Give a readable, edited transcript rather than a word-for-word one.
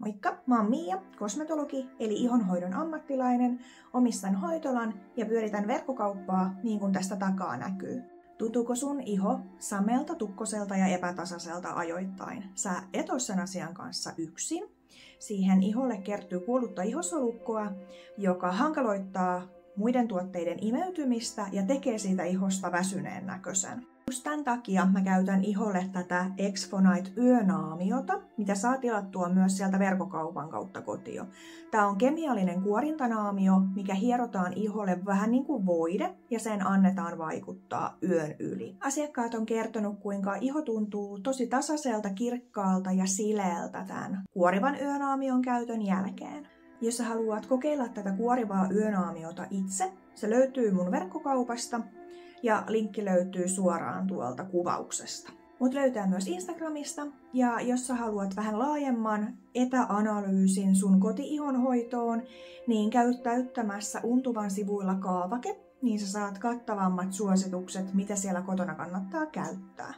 Moikka, mä oon Mia, kosmetologi eli ihonhoidon ammattilainen, omistan hoitolan ja pyöritän verkkokauppaa niin kuin tästä takaa näkyy. Tuntuuko sun iho samelta, tukkoselta ja epätasaiselta ajoittain? Sä et oo sen asian kanssa yksin. Siihen iholle kertyy kuollutta ihosolukkoa, joka hankaloittaa muiden tuotteiden imeytymistä ja tekee siitä ihosta väsyneen näköisen. Just tämän takia mä käytän iholle tätä Exfonite yönaamiota, mitä saa tilattua myös sieltä verkkokaupan kautta kotiin. Tää on kemiallinen kuorintanaamio, mikä hierotaan iholle vähän niin kuin voide ja sen annetaan vaikuttaa yön yli. Asiakkaat on kertonut, kuinka iho tuntuu tosi tasaiselta, kirkkaalta ja sileältä tämän kuorivan yönaamion käytön jälkeen. Jos sä haluat kokeilla tätä kuorivaa yönaamiota itse, se löytyy mun verkkokaupasta. Ja linkki löytyy suoraan tuolta kuvauksesta. Mut löytää myös Instagramista. Ja jos sä haluat vähän laajemman etäanalyysin sun koti-ihonhoitoon, niin käy täyttämässä Untuvan sivuilla kaavake, niin sä saat kattavammat suositukset, mitä siellä kotona kannattaa käyttää.